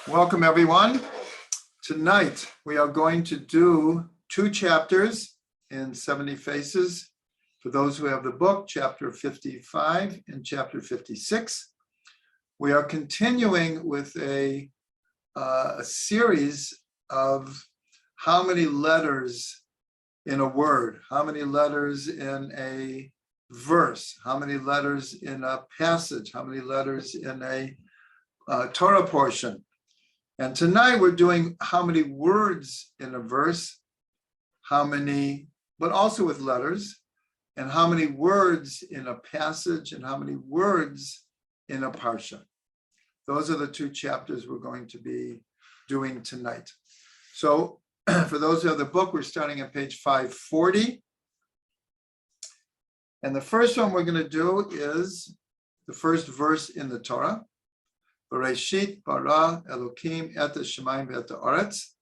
Welcome, everyone. Tonight, we are going to do 2 chapters in 70 Faces. For those who have the book, chapter 55 and chapter 56. We are continuing with a series of how many letters in a word, how many letters in a verse, how many letters in a passage, how many letters in a Torah portion. And tonight we're doing how many words in a verse, how many, but also with letters, and how many words in a passage, and how many words in a Parshah. Those are the 2 chapters we're going to be doing tonight. So for those who have the book, we're starting at page 540. And the first one we're going to do is the first verse in the Torah. Bereshit bara Elokim et hashamayim ve'et haaretz.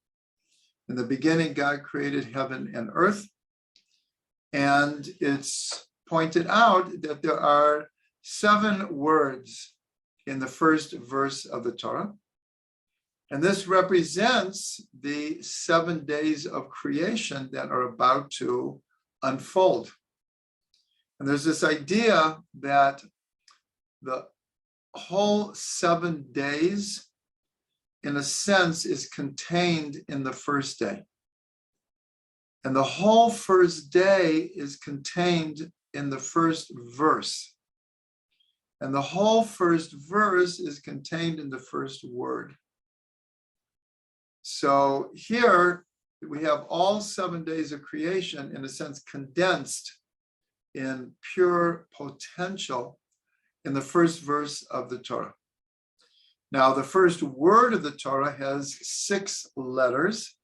In the beginning, God created heaven and earth. And it's pointed out that there are 7 words in the first verse of the Torah. And this represents the 7 days of creation that are about to unfold. And there's this idea that the whole 7 days, in a sense, is contained in the first day. And the whole first day is contained in the first verse. And the whole first verse is contained in the first word. So here we have all 7 days of creation, in a sense, condensed in pure potential in the first verse of the Torah. Now, the first word of the Torah has 6 letters.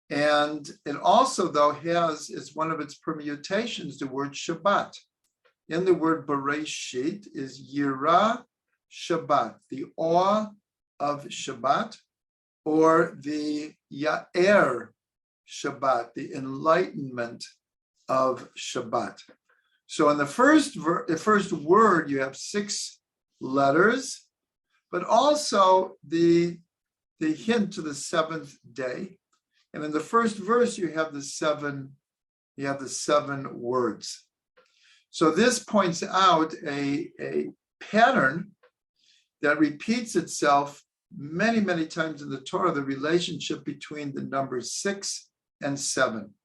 And it also, though, has, as one of its permutations, the word Shabbat. In the word Bereshit is Yirah Shabbat, the awe of Shabbat, or the Ya'er Shabbat, the enlightenment of Shabbat. So in the first word, you have 6 letters, but also the hint to the 7th day. And in the first verse, you have the 7 words. So this points out a pattern that repeats itself many, many times in the Torah, the relationship between the numbers 6 and 7.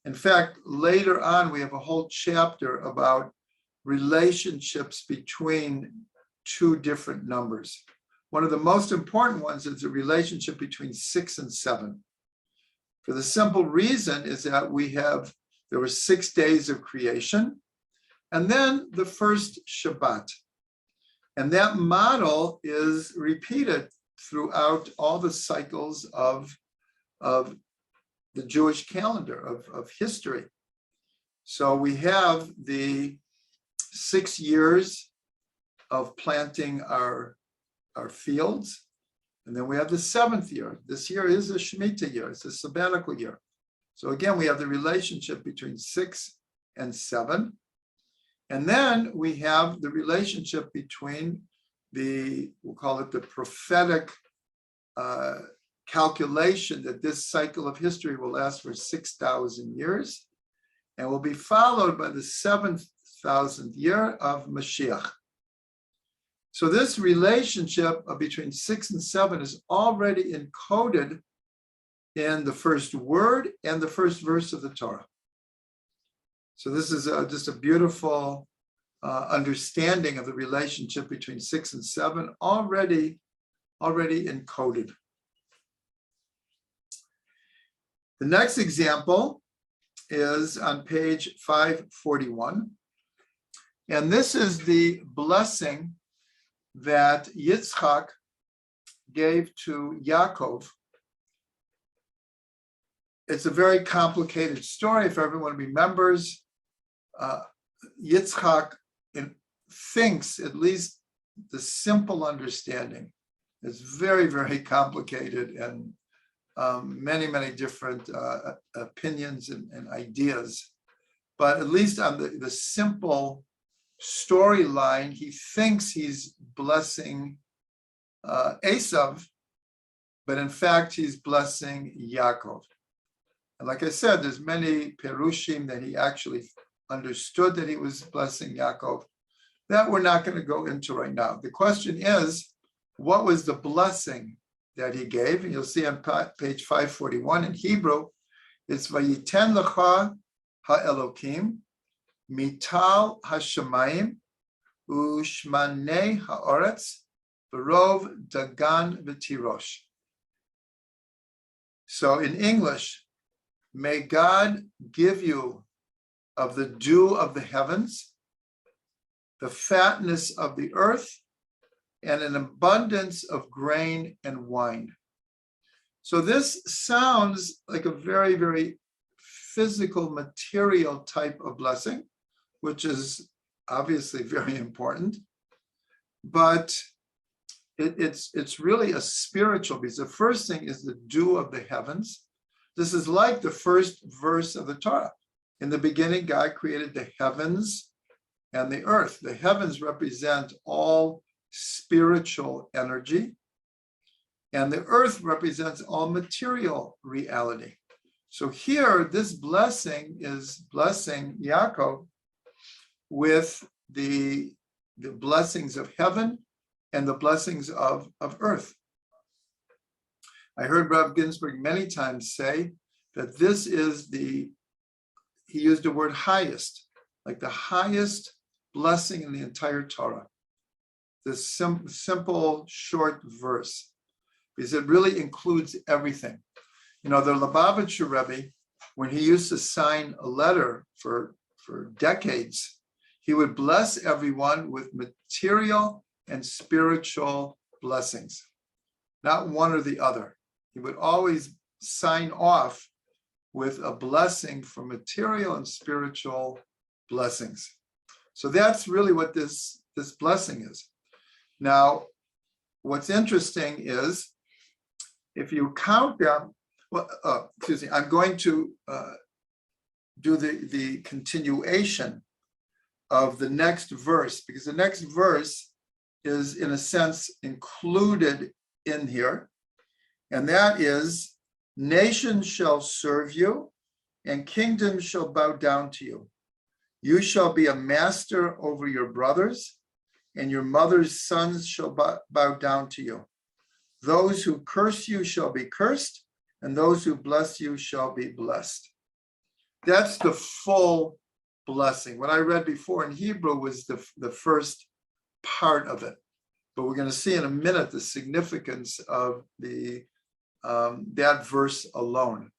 In fact, later on, we have a whole chapter about relationships between 2 different numbers. One of the most important ones is the relationship between 6 and 7. For the simple reason is that there were 6 days of creation, and then the first Shabbat. And that model is repeated throughout all the cycles of the Jewish calendar of history. So we have the 6 years of planting our fields, and then we have the 7th year. This year is a Shemitah year, it's a sabbatical year. So again, we have the relationship between 6 and 7. And then we have the relationship between we'll call it the prophetic calculation that this cycle of history will last for 6,000 years and will be followed by the 7,000th year of Mashiach. So this relationship between 6 and 7 is already encoded in the first word and the first verse of the Torah. So this is just a beautiful understanding of the relationship between 6 and 7 already encoded. The next example is on page 541. And this is the blessing that Yitzchak gave to Yaakov. It's a very complicated story, if everyone remembers. Yitzchak thinks, at least the simple understanding, is very, very complicated and many, many different opinions and ideas. But at least on the simple storyline, he thinks he's blessing Esav, but in fact, he's blessing Yaakov. And like I said, there's many perushim that he actually understood that he was blessing Yaakov. That we're not going to go into right now. The question is, what was the blessing that he gave? And you'll see on page 541 in Hebrew, it's Vayiten lecha ha'elokim mital hashamayim u'shmanei ha'oretz v'rov dagan v'tirosh. So in English, may God give you of the dew of the heavens, the fatness of the earth, and an abundance of grain and wine. So this sounds like a very, very physical, material type of blessing, which is obviously very important, but it's really a spiritual, because the first thing is the dew of the heavens. This is like the first verse of the Torah. In the beginning, God created the heavens and the earth. The heavens represent all spiritual energy, and the earth represents all material reality. So here, this blessing is blessing Yaakov with the blessings of heaven and the blessings of earth. I heard Rav Ginsburg many times say that this is he used the word highest, like the highest blessing in the entire Torah. This simple, short verse, because it really includes everything. You know, the Lubavitcher Rebbe, when he used to sign a letter for decades, he would bless everyone with material and spiritual blessings, not one or the other. He would always sign off with a blessing for material and spiritual blessings. So that's really what this blessing is. Now, what's interesting is if you count them, I'm going to do the continuation of the next verse, because the next verse is, in a sense, included in here. And that is, nations shall serve you, and kingdoms shall bow down to you. You shall be a master over your brothers, and your mother's sons shall bow down to you. Those who curse you shall be cursed, and those who bless you shall be blessed. That's the full blessing. What I read before in Hebrew was the first part of it. But we're going to see in a minute the significance of that verse alone.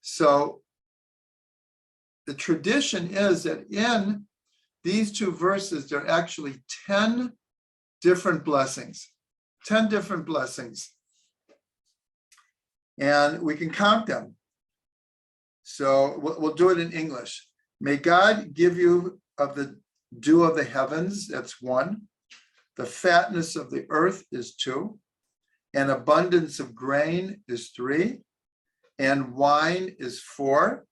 So the tradition is that in these two verses, there are actually 10 different blessings. 10 different blessings. And we can count them. So we'll do it in English. May God give you of the dew of the heavens, that's 1. The fatness of the earth is 2. And abundance of grain is 3. And wine is 4.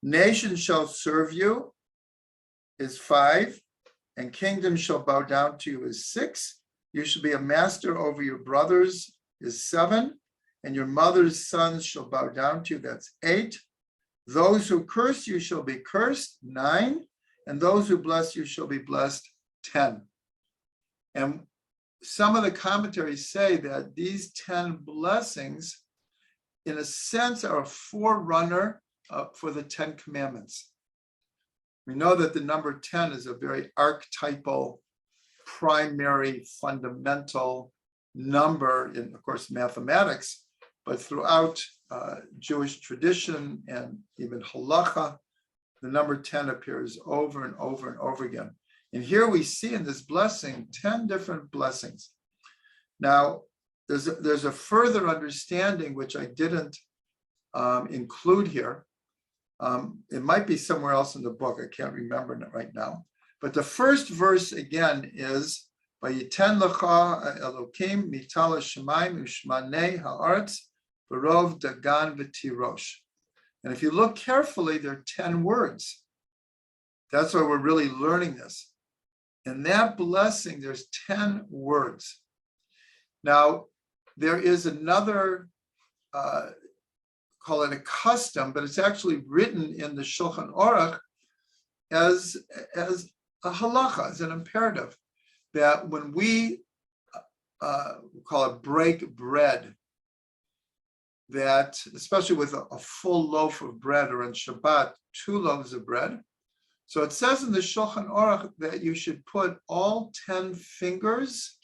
Nations shall serve you is 5. And kingdoms shall bow down to you is 6. You shall be a master over your brothers is 7. And your mother's sons shall bow down to you, that's 8. Those who curse you shall be cursed, 9. And those who bless you shall be blessed, 10. And some of the commentaries say that these 10 blessings, in a sense, are a forerunner for the 10 commandments. We know that the number 10 is a very archetypal, primary, fundamental number in, of course, mathematics, but throughout Jewish tradition and even halacha, the number 10 appears over and over and over again. And here we see in this blessing 10 different blessings. Now, there's a further understanding which I didn't include here. It might be somewhere else in the book. I can't remember it right now. But the first verse again is Vayiten lecha Elokim mital hashamayim u'shmanei ha'aretz v'rov dagan v'tirosh. And if you look carefully, there are 10 words. That's why we're really learning this. In that blessing, there's 10 words. Now, there is another, call it a custom, but it's actually written in the Shulchan Aruch as a halacha, as an imperative, that when we call it break bread, that especially with a full loaf of bread, or on Shabbat, 2 loaves of bread. So it says in the Shulchan Aruch that you should put all 10 fingers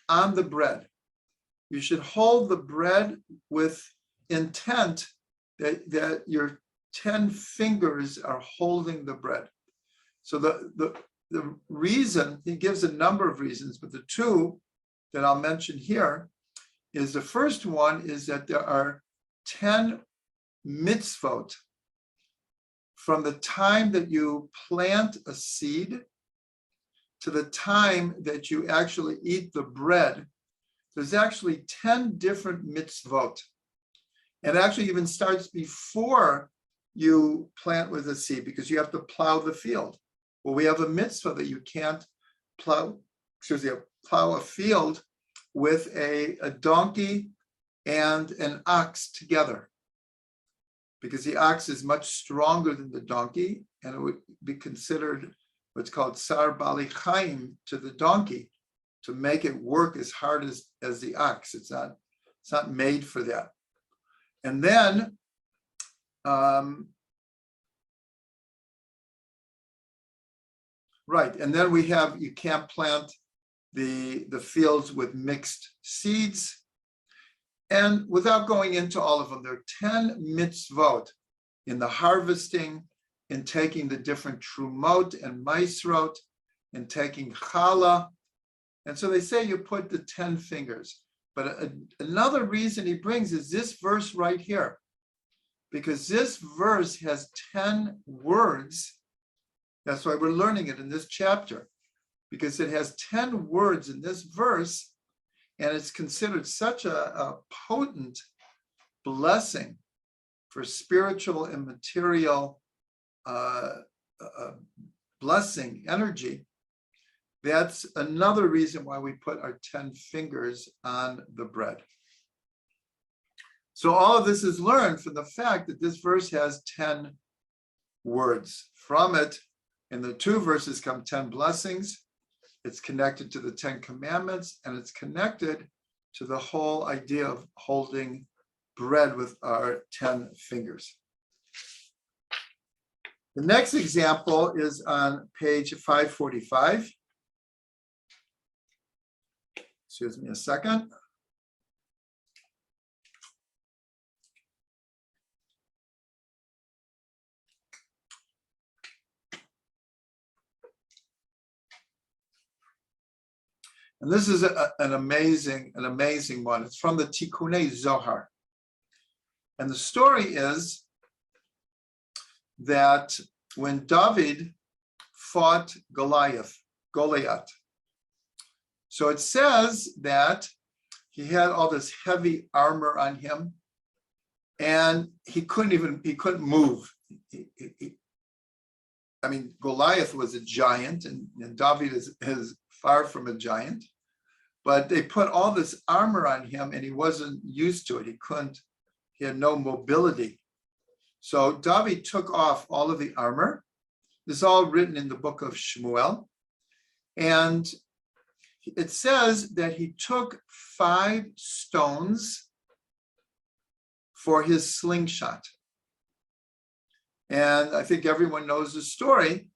on the bread. You should hold the bread with intent that your 10 fingers are holding the bread. So the reason, he gives a number of reasons, but the 2 that I'll mention here is, the first one is that there are 10 mitzvot from the time that you plant a seed to the time that you actually eat the bread. There's actually 10 different mitzvot. And actually even starts before you plant with a seed, because you have to plow the field. Well, we have a mitzvah that you can't plow a field with a donkey and an ox together, because the ox is much stronger than the donkey, and it would be considered what's called sar bali chaim to the donkey, to make it work as hard as the ox. It's not made for that. And then and then we have, you can't plant the fields with mixed seeds. And without going into all of them, there are 10 mitzvot in the harvesting, in taking the different trumot and maisrot, in taking challah. And so they say you put the 10 fingers. But another reason he brings is this verse right here, because this verse has 10 words. That's why we're learning it in this chapter, because it has 10 words in this verse, and it's considered such a potent blessing for spiritual and material blessing, energy. That's another reason why we put our 10 fingers on the bread. So all of this is learned from the fact that this verse has 10 words. From it, in the 2 verses come 10 blessings. It's connected to the 10 commandments, and it's connected to the whole idea of holding bread with our 10 fingers. The next example is on page 545. Excuse me a second. And this is an amazing one. It's from the Tikkunei Zohar. And the story is that when David fought Goliath, so it says that he had all this heavy armor on him, and he couldn't move. Goliath was a giant, and David is far from a giant. But they put all this armor on him, and he wasn't used to it. He had no mobility. So David took off all of the armor. This is all written in the book of Shmuel. And it says that he took 5 stones for his slingshot. And I think everyone knows the story.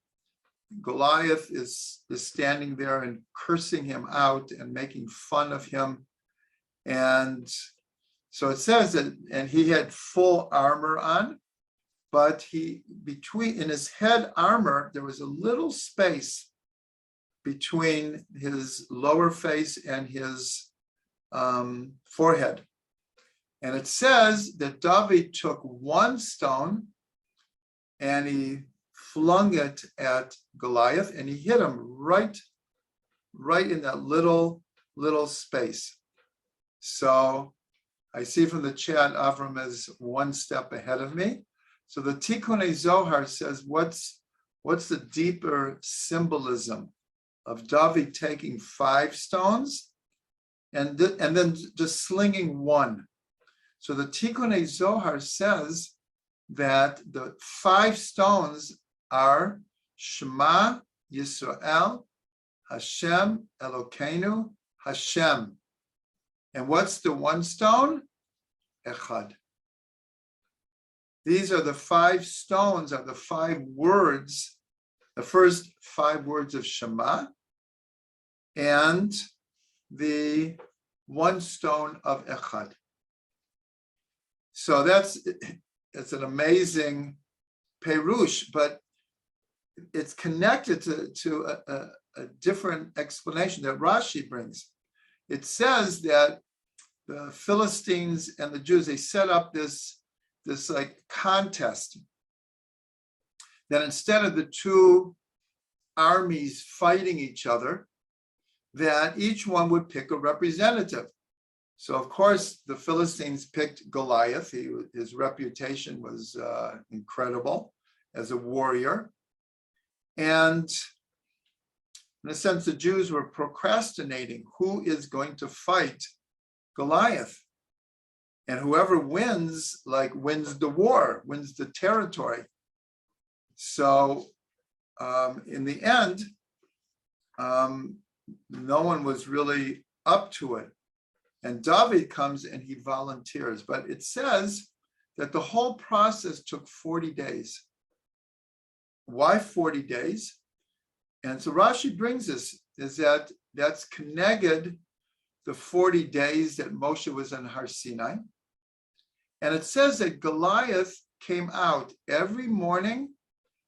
Goliath is standing there and cursing him out and making fun of him. And so it says that, and he had full armor on, but in his head armor, there was a little space between his lower face and his forehead. And it says that David took 1 stone and he flung it at Goliath, and he hit him right in that little space. So I see from the chat, Avraham is 1 step ahead of me. So the Tikkunei Zohar says, what's the deeper symbolism of David taking 5 stones and then just slinging one. So the Tikkunei Zohar says that the 5 stones are Shema Yisrael, Hashem Elokeinu, Hashem. And what's the one stone? Echad. These are the 5 stones, are the 5 words, the first 5 words of Shema, and the one stone of Echad. So it's an amazing perush, but it's connected to a different explanation that Rashi brings. It says that the Philistines and the Jews, they set up this like contest, that instead of the 2 armies fighting each other, that each one would pick a representative. So of course the Philistines picked Goliath. His reputation was incredible as a warrior. And in a sense, the Jews were procrastinating who is going to fight Goliath. And whoever wins, wins the war, wins the territory. So in the end, no one was really up to it. And David comes and he volunteers. But it says that the whole process took 40 days. Why 40 days? And so Rashi brings this, is that's connected the 40 days that Moshe was in Har Sinai. And it says that Goliath came out every morning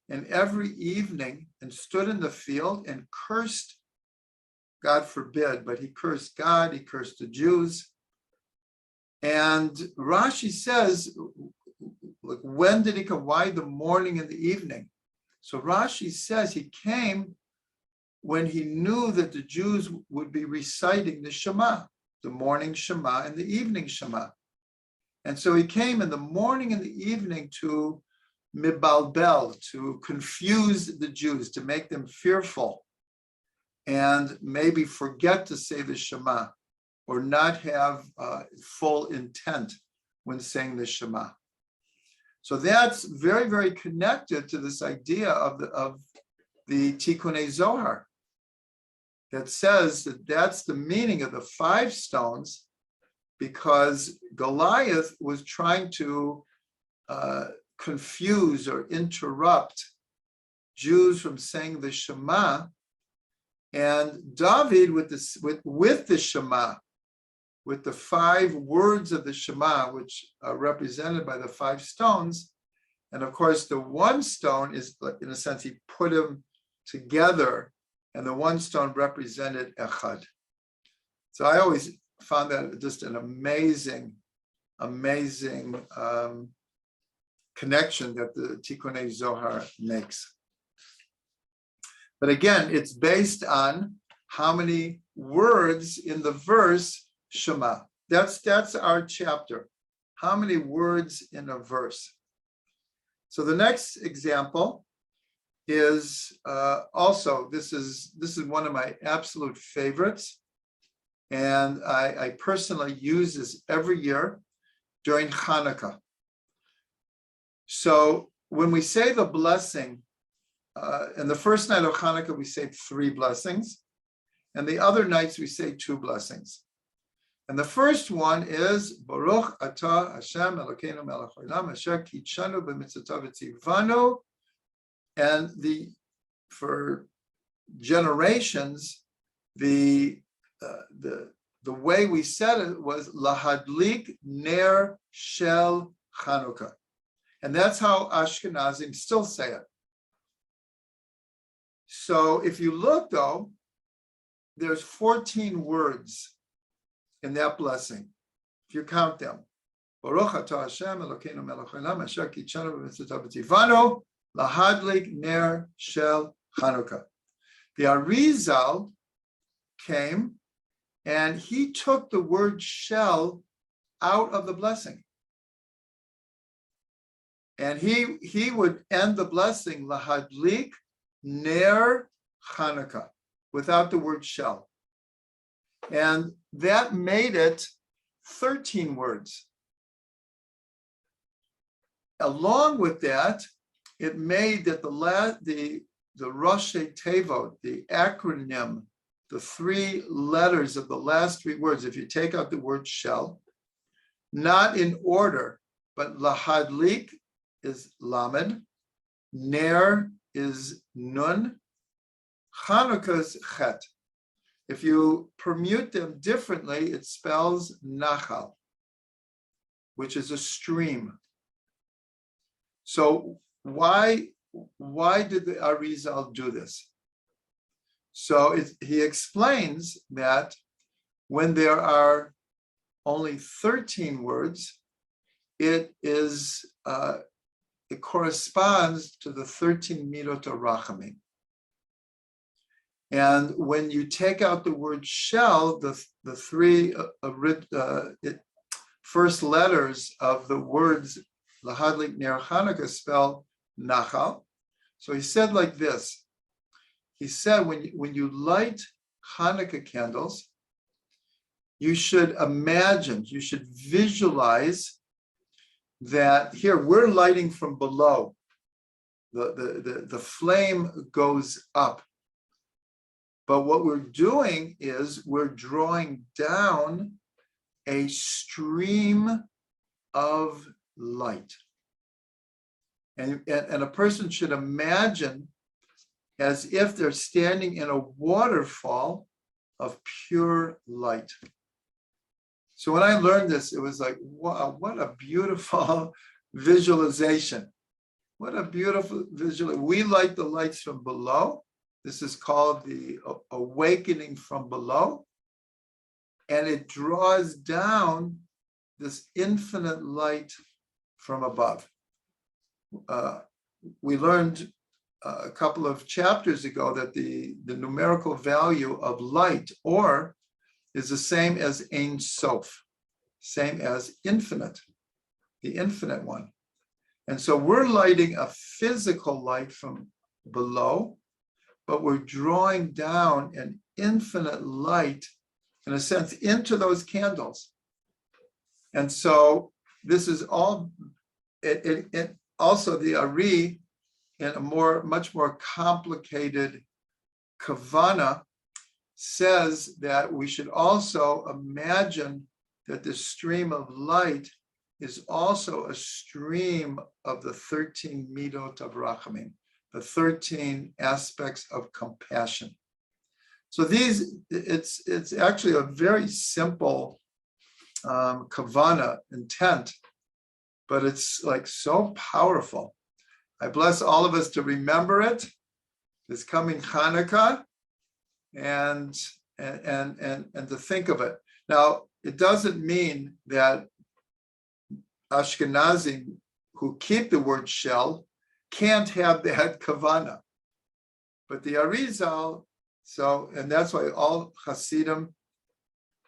and every evening and stood in the field and cursed, God forbid, but he cursed God, he cursed the Jews. And Rashi says, when did he come? Why the morning and the evening? So Rashi says he came when he knew that the Jews would be reciting the Shema, the morning Shema and the evening Shema. And so he came in the morning and the evening to mibalbel, to confuse the Jews, to make them fearful, and maybe forget to say the Shema, or not have full intent when saying the Shema. So that's very, very connected to this idea of the Tikkunei Zohar, that says that that's the meaning of the 5 stones, because Goliath was trying to confuse or interrupt Jews from saying the Shema, and David with the Shema, with the 5 words of the Shema, which are represented by the 5 stones, and of course the one stone is, in a sense, he put them together, and the one stone represented Echad. So I always found that just an amazing connection that the Tikkunei Zohar makes. But again, it's based on how many words in the verse Shema. That's our chapter. How many words in a verse? So the next example is also, this is one of my absolute favorites. And I personally use this every year during Hanukkah. So when we say the blessing, in the first night of Hanukkah, we say 3 blessings. And the other nights, we say 2 blessings. And the first one is, Baruch atah Hashem Elokeinu melech haolam asher kitshanu b'mitzvotav v'tzivanu. And for generations, the way we said it was lahadlik ner shel Chanukah. And that's how Ashkenazim still say it. So if you look, though, there's 14 words in that blessing, if you count them. Baruch atah Hashem Elokeinu melech haolam asher kitshanu b'mitzvotav v'tzivanu lahadlik ner shel Chanukah. The Arizal came and he took the word shel out of the blessing. And he would end the blessing lahadlik ner Chanukah without the word shel. And that made it 13 words. Along with that, it made that the Roshei Tevot, the acronym, the 3 letters of the last 3 words, if you take out the word shell, not in order, but lahadlik is lamed, ner is nun, Chanukah is chet. If you permute them differently, it spells nachal, which is a stream. So why did the Arizal do this? So he explains that when there are only 13 words, it corresponds to the 13 midot rachamim. And when you take out the word shell, the 3 first letters of the words lahadlik ner Chanukah spell nachal. So he said like this. He said when you light Hanukkah candles, you should imagine, you should visualize that here we're lighting from below. The flame goes up. But what we're doing is we're drawing down a stream of light. And a person should imagine as if they're standing in a waterfall of pure light. So when I learned this, it was like, wow, what a beautiful visualization. What a beautiful visual. We light the lights from below. This is called the awakening from below. And it draws down this infinite light from above. We learned a couple of chapters ago that the numerical value of light, or, is the same as Ein Sof, same as infinite, the infinite one. And so we're lighting a physical light from below, but we're drawing down an infinite light, in a sense, into those candles. And so this is all, it also the Arieh, in a much more complicated kavana, says that we should also imagine that the stream of light is also a stream of the 13 midot of rachamim, the 13 aspects of compassion. So it's actually a very simple kavana intent, but it's like so powerful. I bless all of us to remember it this coming Hanukkah and to think of it. Now, it doesn't mean that Ashkenazim who keep the word shell can't have that kavana. But the Arizal, and that's why all Hasidim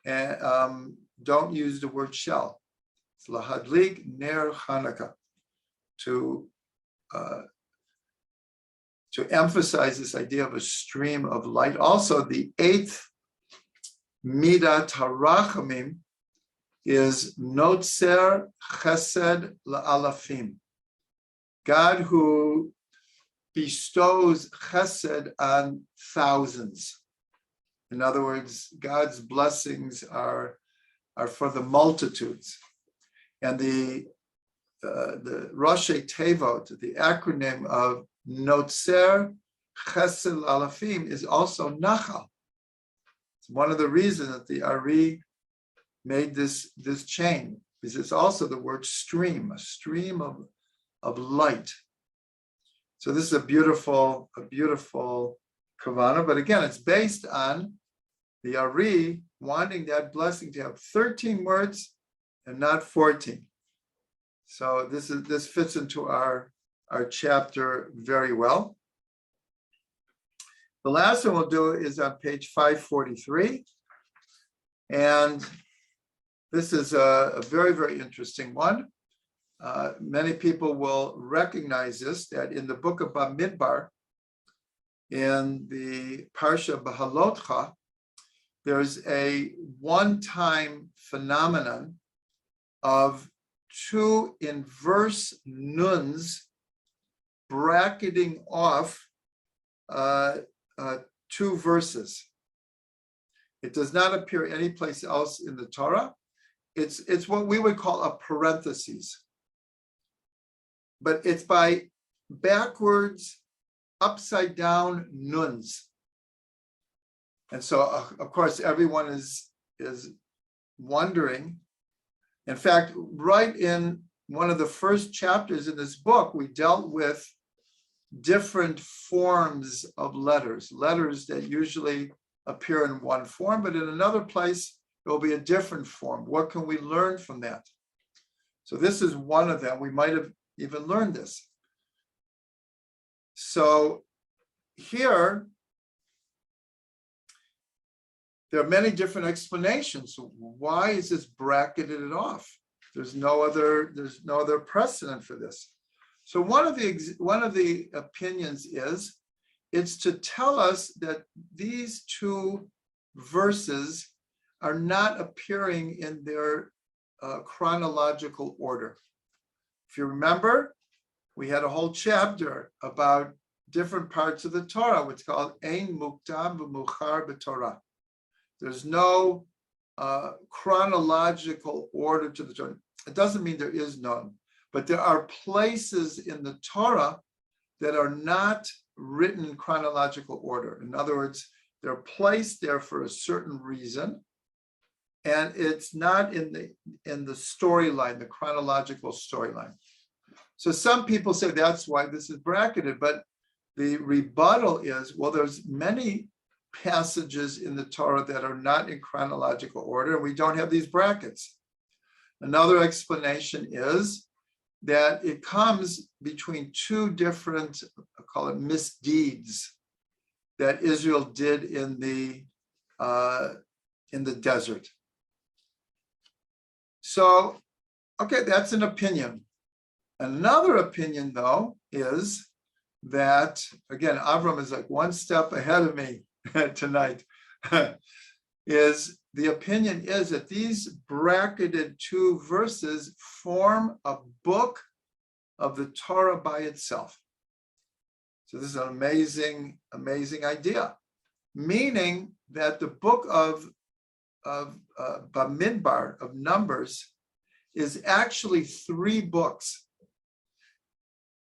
don't use the word shell. It's lahadlik ner Hanukkah, to emphasize this idea of a stream of light. Also, the 8th midat harachamim is notzer chesed la'alafim. God who bestows chesed on thousands. In other words, God's blessings are for the multitudes. And the Roshei Tevot, the acronym of Notzer Chesed Alafim, is also Nachal. It's one of the reasons that the Arieh made this chain, because it's also the word stream, a stream of light. So this is a beautiful kavana, but again, it's based on the Arieh wanting that blessing to have 13 words and not 14. So this fits into our chapter very well. The last one we'll do is on page 543. And this is a very, very interesting one. Many people will recognize this, that in the book of Bamidbar, in the Parshah B'halotcha, there's a one-time phenomenon of two inverse nuns bracketing off two verses. It does not appear anyplace else in the Torah. It's what we would call a parenthesis. But it's by backwards, upside down nuns. And so, of course, everyone is wondering. In fact, right in one of the first chapters in this book, we dealt with different forms of letters that usually appear in one form, but in another place, it will be a different form. What can we learn from that? So this is one of them. We might have even learned this. So here, there are many different explanations. Why is this bracketed off? There's no other precedent for this. So one of the opinions is it's to tell us that these two verses are not appearing in their chronological order. If you remember, we had a whole chapter about different parts of the Torah, which is called Ein Mukdam V'Muchar B'Torah. There's no chronological order to the Torah. It doesn't mean there is none, but there are places in the Torah that are not written in chronological order. In other words, they're placed there for a certain reason, and it's not in the storyline, the chronological storyline. So some people say that's why this is bracketed, but the rebuttal is, well, there's many passages in the Torah that are not in chronological order, and we don't have these brackets. Another explanation is that it comes between two different, I call it misdeeds, that Israel did in the desert. So, okay, that's an opinion. Another opinion, though, is that, again, Avraham is like one step ahead of me tonight, is the opinion is that these bracketed two verses form a book of the Torah by itself. So this is an amazing, amazing idea, meaning that the book of Bamidbar, of Numbers, is actually three books.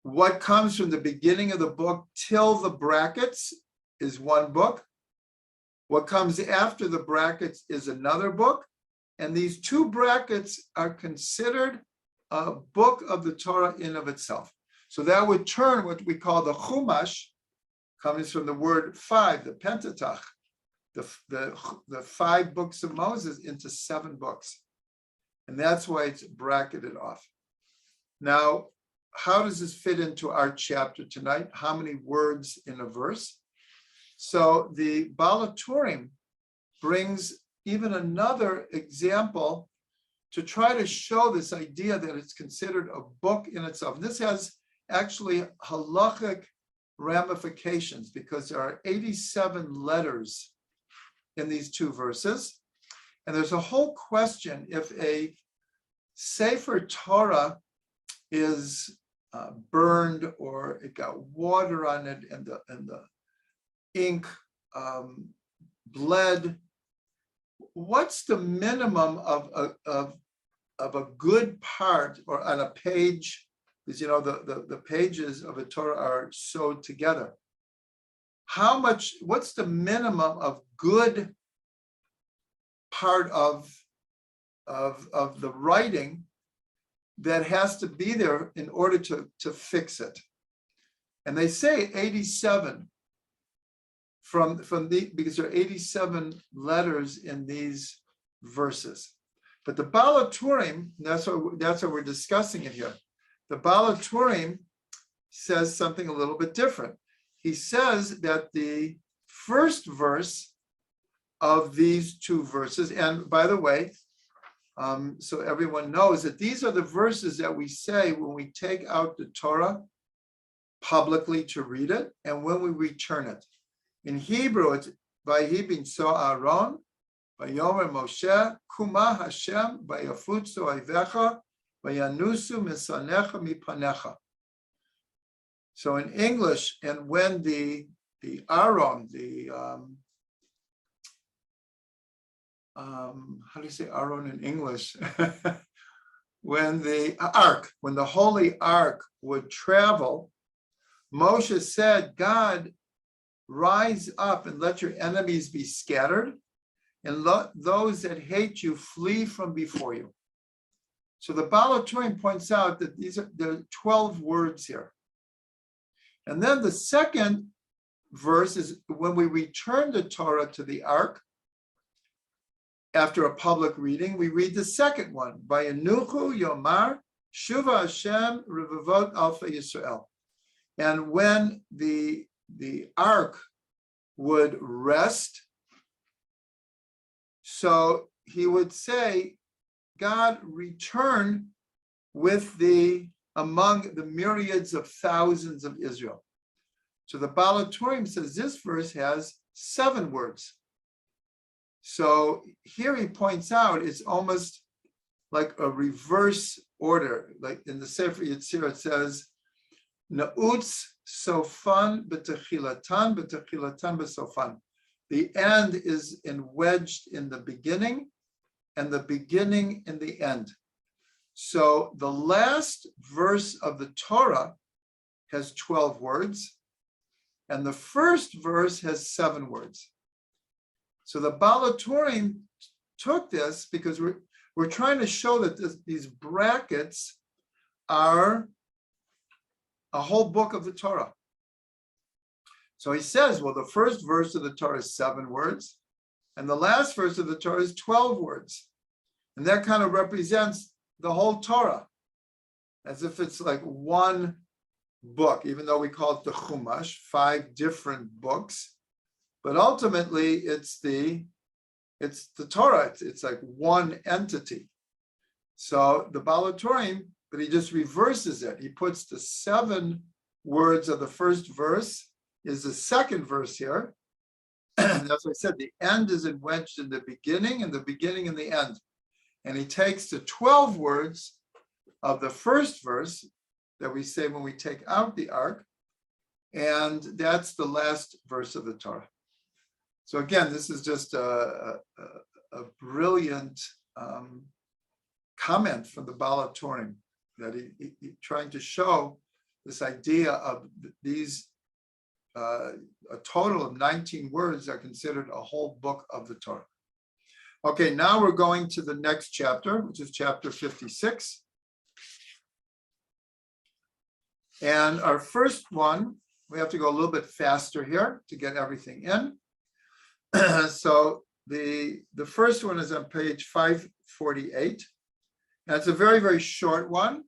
What comes from the beginning of the book till the brackets is one book. What comes after the brackets is another book. And these two brackets are considered a book of the Torah in of itself. So that would turn what we call the Chumash, comes from the word five, the Pentateuch, the 5 books of Moses, into 7 books. And that's why it's bracketed off. Now, how does this fit into our chapter tonight? How many words in a verse? So the Baal HaTurim brings even another example to try to show this idea that it's considered a book in itself. This has actually halachic ramifications because there are 87 letters in these 2 verses. And there's a whole question if a Sefer Torah is burned or it got water on it and the ink bled. What's the minimum of a good part, or on a page? Because the pages of a Torah are sewed together. What's the minimum of good part of the writing that has to be there in order to fix it? And they say 87 because there are 87 letters in these verses. But the Baal HaTurim, that's what we're discussing it here. The Baal HaTurim says something a little bit different. He says that the first verse of these 2 verses, and by the way, so everyone knows that these are the verses that we say when we take out the Torah publicly to read it and when we return it. In Hebrew, it's Vayhi b'nso Aaron Vayomer Moshe, Kuma Hashem, Vayafutzu Oivecha, Vayanusu Misanecha Mipanecha. So in English, and when the Aaron, how do you say Aaron in English? when the Holy Ark would travel, Moshe said, God, rise up and let your enemies be scattered, and let those that hate you flee from before you. So the Baal HaTurim points out that there are 12 words here. And then the second verse is when we return the Torah to the Ark, after a public reading, we read the second one, Vayanuchu Yomar Shuva Hashem Revavot Alpha Yisrael. And when the Ark would rest, so he would say, God, return with among the myriads of thousands of Israel. So the Baal HaTurim says this verse has 7 words. So here he points out it's almost like a reverse order. Like in the Sefer Yetzirah, it says, Na'utz sofan b'techilatan b'sofan. The end is wedged in the beginning, and the beginning in the end. So the last verse of the Torah has 12 words, and the first verse has 7 words. So the Baal HaTurim took this because we're trying to show that these brackets are a whole book of the Torah. So he says, well, the first verse of the Torah is 7 words, and the last verse of the Torah is 12 words. And that kind of represents the whole Torah, as if it's like one book, even though we call it the Chumash, 5 different books. But ultimately, it's the Torah. It's like one entity. So the Baal HaTurim, but he just reverses it. He puts the 7 words of the first verse is the second verse here. And as I said, the end is wedged in the beginning, and the beginning in the end. And he takes the 12 words of the first verse that we say when we take out the ark, and that's the last verse of the Torah. So again, this is just a brilliant comment from the Baal HaTurim, that he trying to show this idea of these, a total of 19 words are considered a whole book of the Torah. Okay, now we're going to the next chapter, which is chapter 56. And our first one, we have to go a little bit faster here to get everything in. So the first one is on page 548. And it's a very, very short one,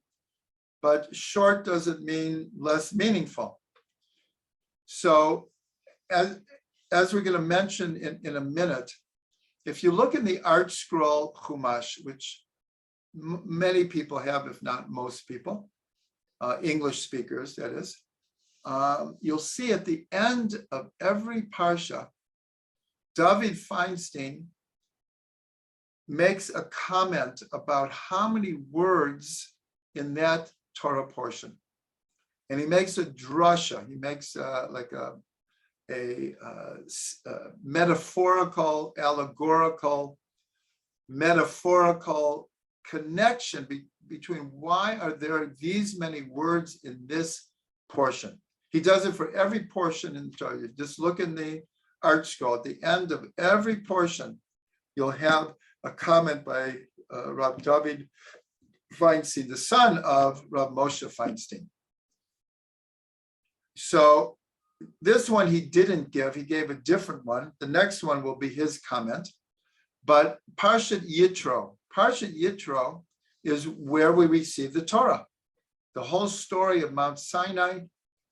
but short doesn't mean less meaningful. So as we're going to mention in a minute, if you look in the Art Scroll Chumash, which many people have, if not most people, English speakers, that is, you'll see at the end of every Parsha, David Feinstein makes a comment about how many words in that Torah portion. And he makes a drasha, he makes like a metaphorical, allegorical, metaphorical connection between why are there these many words in this portion. He does it for every portion in the Torah. You just look in the Art Scroll. At the end of every portion, you'll have a comment by Rabbi David Feinstein, the son of Rabbi Moshe Feinstein. So this one he didn't give, he gave a different one. The next one will be his comment. But Parshah Yitro is where we receive the Torah. The whole story of Mount Sinai,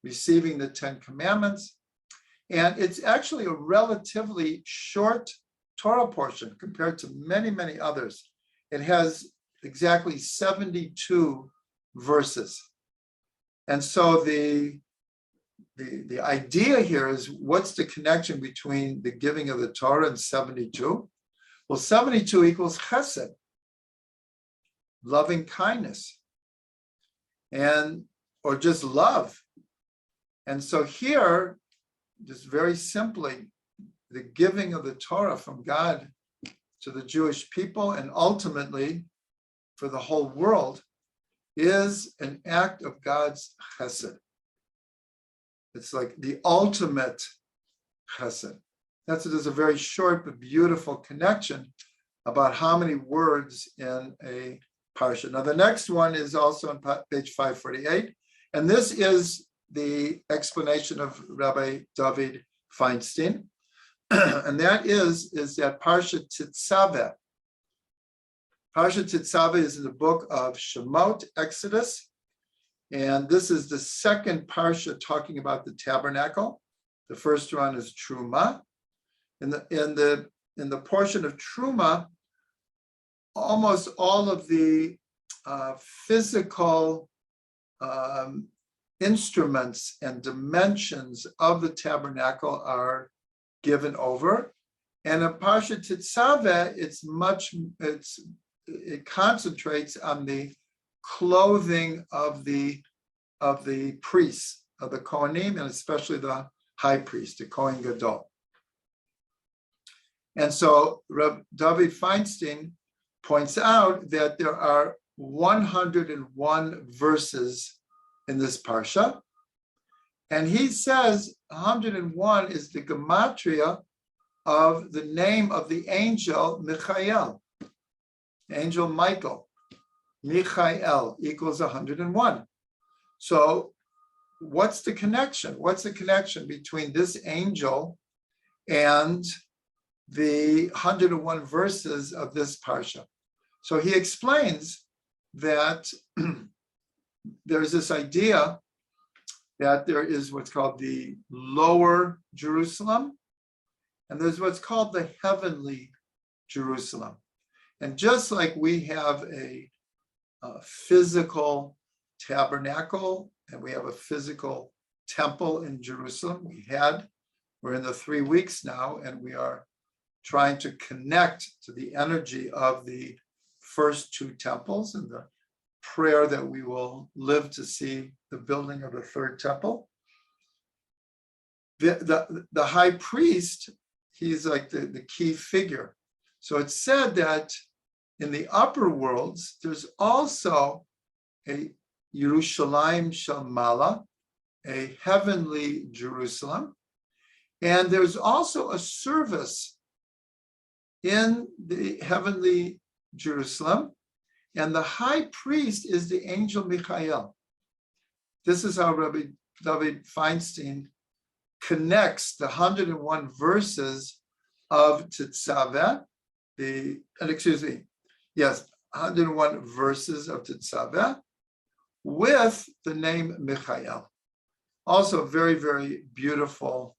receiving the 10 Commandments. And it's actually a relatively short Torah portion compared to many, many others. It has exactly 72 verses. And so the idea here is, what's the connection between the giving of the Torah and 72? Well, 72 equals chesed, loving kindness, or just love. And so here, just very simply, the giving of the Torah from God to the Jewish people and ultimately for the whole world is an act of God's chesed. It's like the ultimate chesed. There's a very short but beautiful connection about how many words in a parsha. Now, the next one is also on page 548, and this is the explanation of Rabbi David Feinstein, and that is that Parshah Tetzaveh. Parshah Tetzaveh is in the book of Shemot, Exodus, and this is the second parsha talking about the tabernacle. The first one is Truma. In the portion of Truma, almost all of the physical instruments and dimensions of the tabernacle are given over. And in Parshah Tetzaveh, it concentrates on the clothing of the priests, of the Kohanim, and especially the high priest, the Kohen Gadol. And so Rabbi David Feinstein points out that there are 101 verses in this parsha, and he says 101 is the gematria of the name of the angel Michael, angel Michael. Michael equals 101. So what's the connection? What's the connection between this angel and the 101 verses of this parsha? So he explains that there's this idea that there is what's called the lower Jerusalem, and there's what's called the heavenly Jerusalem. And just like we have a physical tabernacle and we have a physical temple in Jerusalem, we're in the 3 weeks now, and we are trying to connect to the energy of the first 2 temples and the prayer that we will live to see the building of the 3rd temple. The high priest, he's like the key figure. So it's said that in the upper worlds, there's also a Yerushalayim Shel Mala, a heavenly Jerusalem, and there's also a service in the heavenly Jerusalem, and the high priest is the angel Michael. This is how Rabbi David Feinstein connects the 101 verses of Tetzaveh, 101 verses of Tetzaveh with the name Michael. Also a very, very beautiful,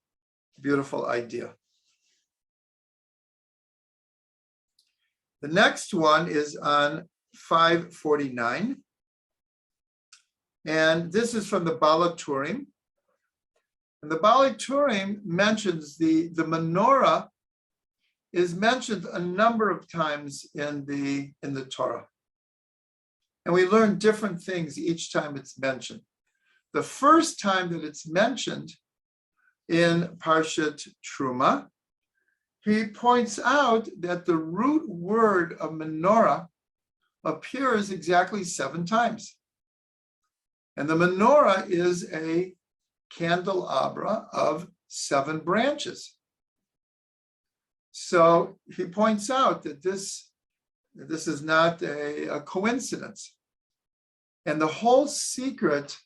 beautiful idea. The next one is on 549. And this is from the Balaturim. And the Balaturim mentions the Menorah is mentioned a number of times in the Torah. And we learn different things each time it's mentioned. The first time that it's mentioned in Parshat Truma, he points out that the root word of menorah appears exactly 7 times. And the menorah is a candelabra of 7 branches. So he points out that this is not a coincidence. And the whole secret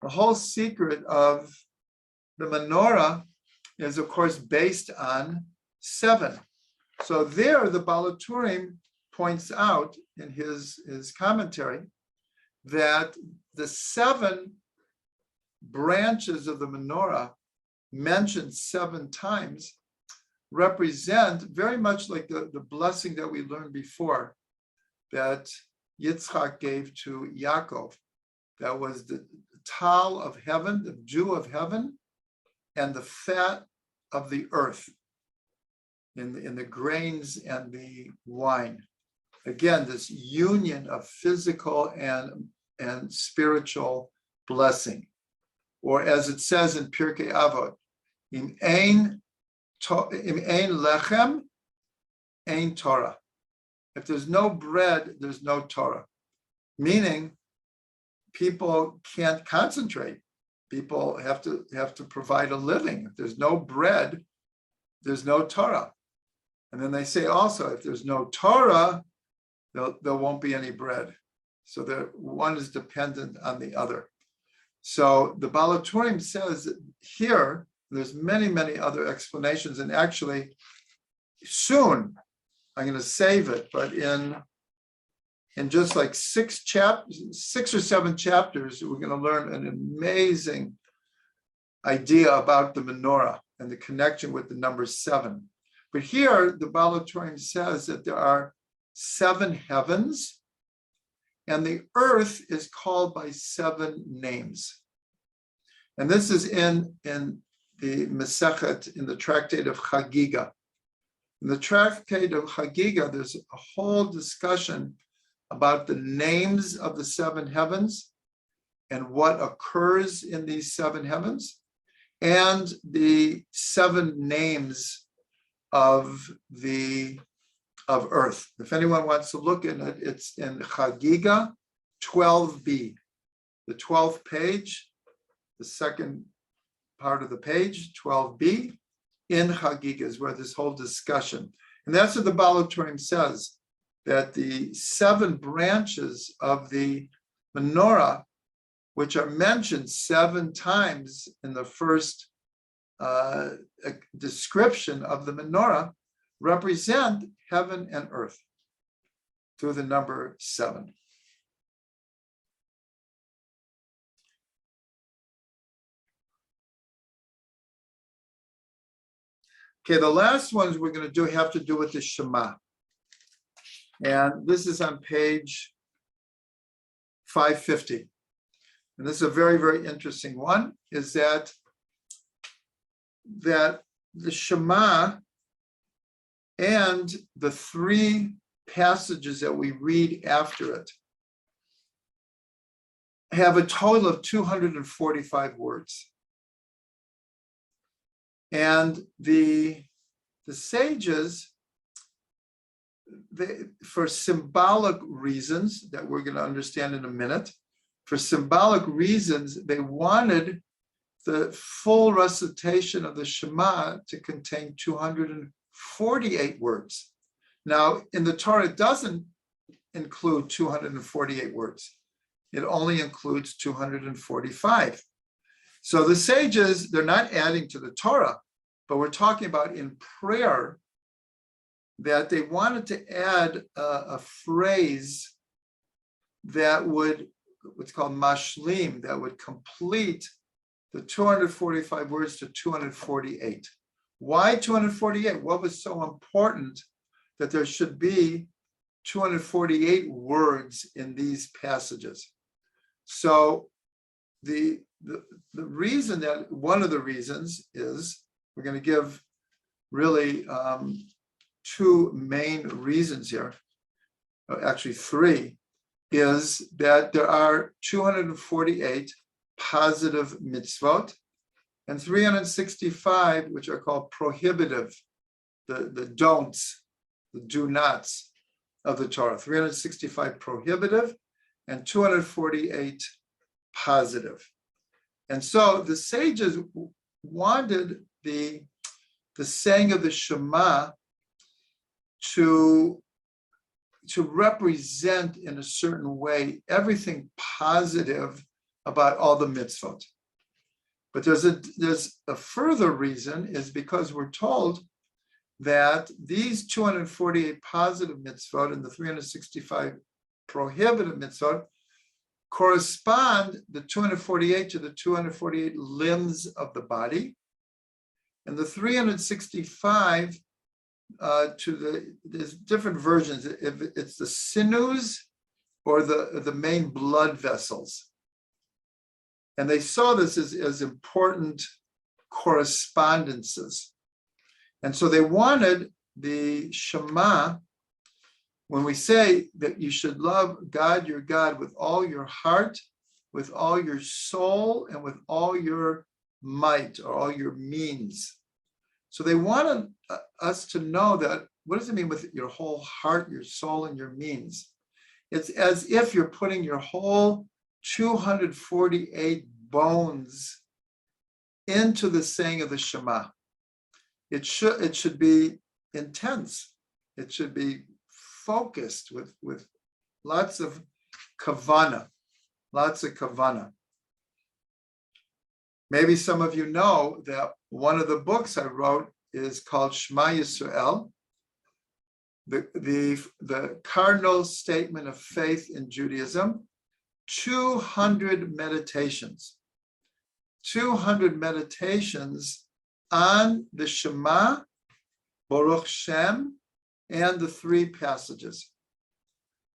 of the menorah is, of course, based on 7. So there, the Balaturim points out in his commentary that the 7 branches of the menorah mentioned 7 times represent very much like the blessing that we learned before that Yitzchak gave to Yaakov. That was the tal of heaven, the dew of heaven, and the fat of the earth. in the grains and the wine. Again, this union of physical and spiritual blessing. Or as it says in Pirkei Avot, im ein lechem, ein Torah. If there's no bread, there's no Torah. Meaning, people can't concentrate. People have to provide a living. If there's no bread, there's no Torah. And then they say also, if there's no Torah, there won't be any bread. So one is dependent on the other. So the Baal HaTurim says that here, there's many, many other explanations. And actually, soon, I'm going to save it, but in just like 6 or 7 chapters, we're going to learn an amazing idea about the menorah and the connection with the number 7. But here, the Baal HaTurim says that there are 7 heavens, and the earth is called by 7 names. And this is in the Masechet, in the tractate of Chagiga. In the tractate of Chagiga, there's a whole discussion about the names of the 7 heavens and what occurs in these 7 heavens, and the 7 names of earth. If anyone wants to look in it, it's in Chagiga 12b, the 12th page, the second part of the page, 12b, in Chagiga is where this whole discussion. And that's what the Baal HaTurim says, that the 7 branches of the menorah, which are mentioned 7 times in the first description of the menorah, represent heaven and earth through the number 7. Okay, the last ones we're going to do have to do with the Shema. And this is on page 550. And this is a very, very interesting one, is that the Shema and the 3 passages that we read after it have a total of 245 words. And the sages, for symbolic reasons that we're going to understand in a minute, for symbolic reasons, they wanted the full recitation of the Shema to contain 248 words. Now, in the Torah, it doesn't include 248 words. It only includes 245. So the sages, they're not adding to the Torah, but we're talking about in prayer that they wanted to add a phrase that would, what's called mashlim, that would complete the 245 words to 248. Why 248? What was so important that there should be 248 words in these passages? So the reason that, one of the reasons is, we're going to give really 2 main reasons here, actually 3, is that there are 248 positive mitzvot and 365 which are called prohibitive, the don'ts, the do nots of the Torah. 365 prohibitive and 248 positive. And so the sages wanted the saying of the Shema to represent in a certain way everything positive about all the mitzvot. But there's a further reason, is because we're told that these 248 positive mitzvot and the 365 prohibitive mitzvot correspond, the 248 to the 248 limbs of the body, and the 365 there's different versions, if it's the sinews or the main blood vessels. And they saw this as important correspondences. And so they wanted the Shema, when we say that you should love God, your God, with all your heart, with all your soul, and with all your might, or all your means. So they wanted us to know that, what does it mean with your whole heart, your soul, and your means? It's as if you're putting your whole 248 bones into the saying of the Shema. It should be intense. It should be focused with lots of kavana, Maybe some of you know that one of the books I wrote is called Shema Yisrael, the cardinal statement of faith in Judaism, 200 meditations. 200 meditations on the Shema, Baruch Shem, and the three passages.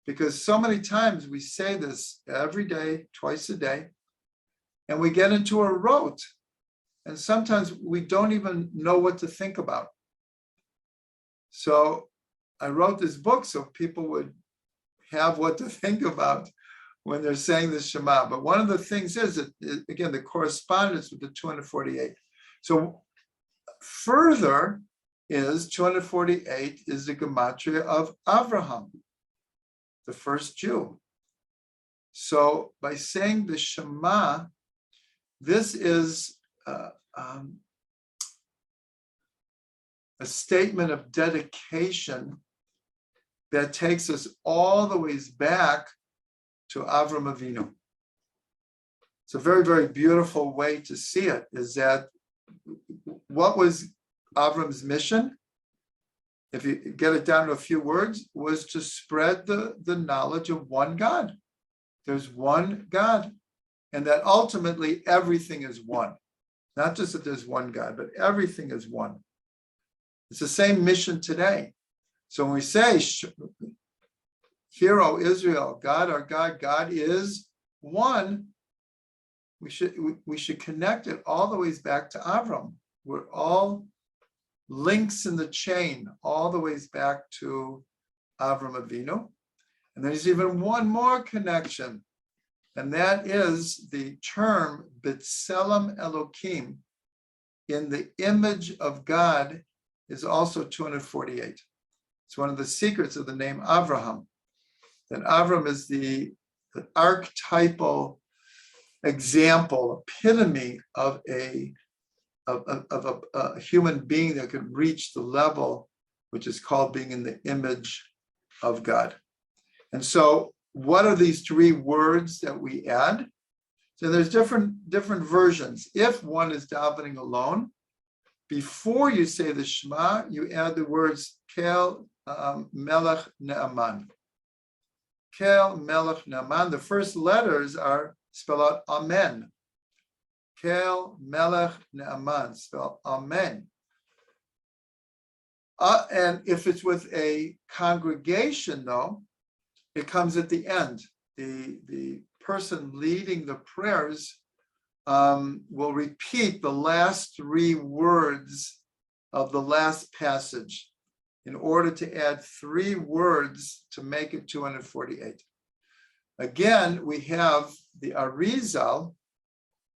Because so many times we say this every day, twice a day, and we get into a rote, and sometimes we don't even know what to think about. So I wrote this book so people would have what to think about when they're saying the Shema. But one of the things is that, again, the correspondence with the 248. So further is 248 is the gematria of Avraham, the first Jew. So by saying the Shema, this is a statement of dedication that takes us all the ways back to Avraham Avinu. It's a very, very beautiful way to see it, is that what was Avram's mission, if you get it down to a few words, was to spread the knowledge of one God. There's one God, and that ultimately everything is one. Not just that there's one God, but everything is one. It's the same mission today. So when we say, Hear, O Israel, God, our God, God is one, we should connect it all the ways back to Avram. We're all links in the chain, all the ways back to Avram Avinu. And there's even one more connection, and that is the term B'Tselem Elokim, in the image of God, is also 248. It's one of the secrets of the name Avraham, that Avram is the archetypal example, epitome of a human being that could reach the level which is called being in the image of God. And so what are these three words that we add? So there's different versions. If one is davening alone, before you say the Shema, you add the words Kel Melech Ne'aman. Kel Melech Ne'aman. The first letters are spelled out Amen. Kel Melech Ne'aman, spelled Amen. And if it's with a congregation, though, it comes at the end. The person leading the prayers will repeat the last three words of the last passage in order to add three words to make it 248. Again, we have the Arizal.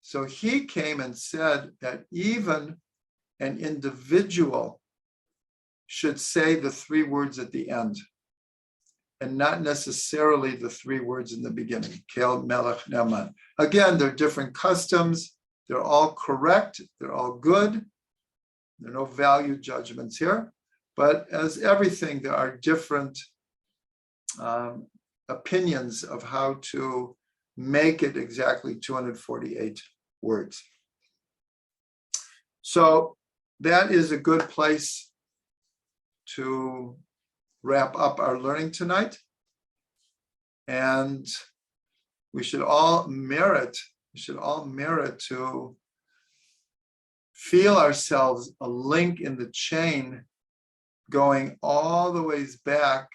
So he came and said that even an individual should say the three words at the end, and not necessarily the three words in the beginning, Kel Melech Ne'aman. Again, they're different customs. They're all correct. They're all good. There are no value judgments here. But as everything, there are different opinions of how to make it exactly 248 words. So that is a good place to wrap up our learning tonight. And we should all merit to feel ourselves a link in the chain going all the ways back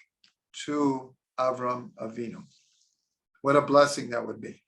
to Avram Avinu. What a blessing that would be.